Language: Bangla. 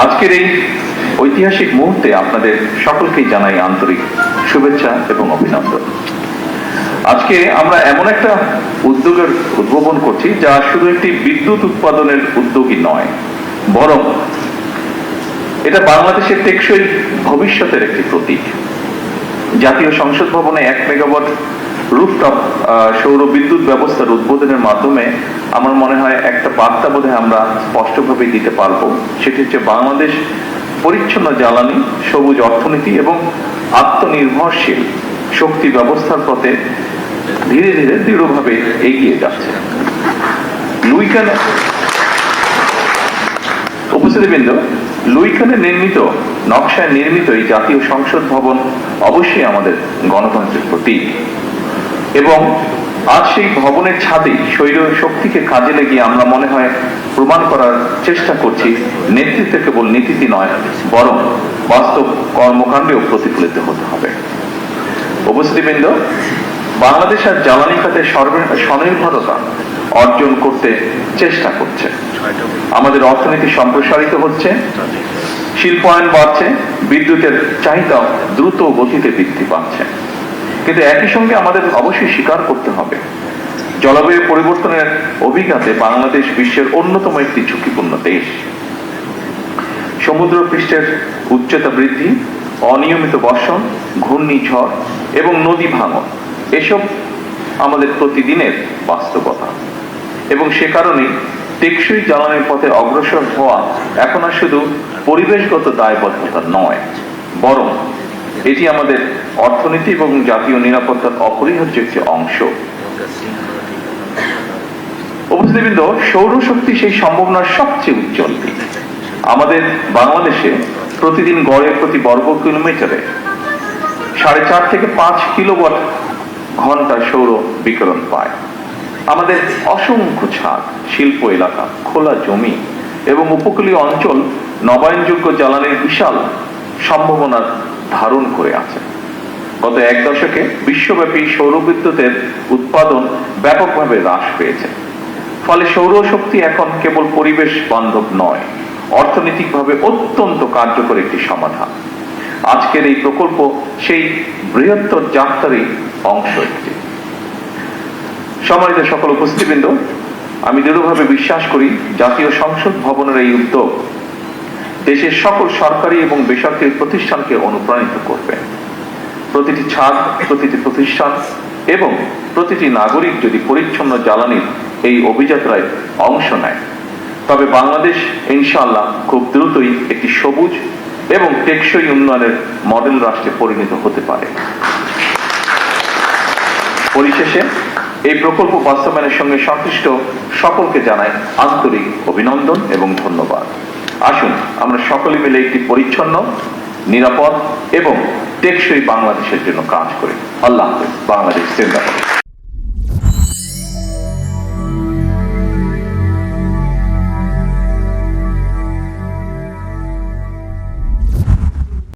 আজকের এই ঐতিহাসিক মুহূর্তে আপনাদের সকলকেই জানাই আন্তরিক শুভেচ্ছা এবং অভিনন্দন। আজকে আমরা এমন একটা উদ্যোগের উদ্ভাবন করছি যা শুধু একটি বিদ্যুৎ উৎপাদনের উদ্যোগই নয়, বরং এটা বাংলাদেশের টেকসই ভবিষ্যতের একটি প্রতীক। জাতীয় সংসদ ভবনে 1 মেগাওয়াট রুফটপ সৌর বিদ্যুৎ ব্যবস্থার উদ্বোধনের মাধ্যমে আমার মনে হয় একটা বার্তা বোধহয় আমরা স্পষ্টভাবে দিতে পারবো। সেটি হচ্ছে বাংলাদেশ পরিচ্ছন্ন জ্বালানি, সবুজ অর্থনীতি এবং আত্মনির্ভরশীল শক্তি ব্যবস্থার পথে ধীরে ধীরে দৃঢ়ভাবে এগিয়ে যাচ্ছে। উপস্থিতিবৃন্দ, লুইকানে নির্মিত নকশায় নির্মিত এই জাতীয় সংসদ ভবন অবশ্যই আমাদের গণতন্ত্রের প্রতীক, এবং আজ সেই ভবনের ছাদেই সৌর শক্তিকে কাজে লাগিয়ে আমরা মনে হয় প্রমাণ করার চেষ্টা করছি নেতৃত্ব কেবল নীতিতে নয়, বরং বাস্তব কর্মকাণ্ডেও প্রতিফলিত হতে হবে। উপস্থিতিবৃন্দ, বাংলাদেশ আর জ্বালানি খাতে স্বনির্ভরতা অর্জন করতে চেষ্টা করছে। আমাদের অর্থনীতি সম্প্রসারিত হচ্ছে, শিল্পায়ন বাড়ছে, বিদ্যুতের চাহিদা দ্রুত গতিতে বৃদ্ধি পাচ্ছে। কিন্তু একই সঙ্গে আমাদের অবশ্যই স্বীকার করতে হবে, জলবায়ু পরিবর্তনের অভিঘাতে বাংলাদেশ বিশ্বের অন্যতম একটি ঝুঁকিপূর্ণ দেশ। সমুদ্র পৃষ্ঠের উচ্চতা বৃদ্ধি, অনিয়মিত বর্ষণ, ঘূর্ণিঝড় এবং নদী ভাঙন এসব আমাদের প্রতিদিনের বাস্তবতা, এবং সে কারণেই টেকসই জ্বালানির পথে অগ্রসর হওয়া এখন আর শুধু পরিবেশগত দায়বদ্ধতা নয়, বরং এটি আমাদের অর্থনীতি এবং জাতীয় নিরাপত্তার অপরিহার্য একটি অংশ। উপস্থিতিবৃন্দ, সৌরশক্তি সেই সম্ভাবনার সবচেয়ে উজ্জ্বল দিক। আমাদের বাংলাদেশে প্রতিদিন গড়ে প্রতি বর্গ কিলোমিটারে 4.5 থেকে 5 কিলোওয়াট ঘন্টা সৌর বিকিরণ পায়। আমাদের অসংখ্য ছাদ, শিল্প এলাকা, খোলা জমি এবং উপকূলীয় অঞ্চল নবায়নযোগ্য জ্বালানির বিশাল সম্ভাবনার ধারণ করে আছে। গত 1 দশকে বিশ্বব্যাপী সৌর বিদ্যুতের উৎপাদন ব্যাপকভাবে হ্রাস পেয়েছে। ফলে সৌরশক্তি এখন কেবল পরিবেশ বান্ধব নয়, অর্থনৈতিকভাবে অত্যন্ত কার্যকর একটি সমাধান। আজকের এই প্রকল্প সেই বৃহত্তর যাত্রারই অংশ একটি। সম্মানিত সকল উপস্থিতিবৃন্দ, আমি দৃঢ়ভাবে বিশ্বাস করি জাতীয় সংসদ ভবনের এই উদ্যোগ দেশের সকল সরকারি এবং বেসরকারি প্রতিষ্ঠানকে অনুপ্রাণিত করবে। প্রতিটি ছাদ, প্রতিটি প্রতিষ্ঠান এবং প্রতিটি নাগরিক যদি পরিচ্ছন্ন জ্বালানির এই অভিযাত্রায় অংশ নেয়, তবে বাংলাদেশ ইনশাআল্লাহ খুব দ্রুতই একটি সবুজ এবং টেকসই উন্নয়নের মডেল রাষ্ট্রে পরিণত হতে পারে। পরিশেষে এই প্রকল্প বাস্তবায়নের সঙ্গে সংশ্লিষ্ট সকলকে জানাই আন্তরিক অভিনন্দন এবং ধন্যবাদ। আসুন আমরা সকলে মিলে একটি পরিচ্ছন্ন, নিরাপদ এবং টেকসই বাংলাদেশের জন্য কাজ করি। আল্লাহ হাফেজ। বাংলাদেশ জিন্দাবাদ।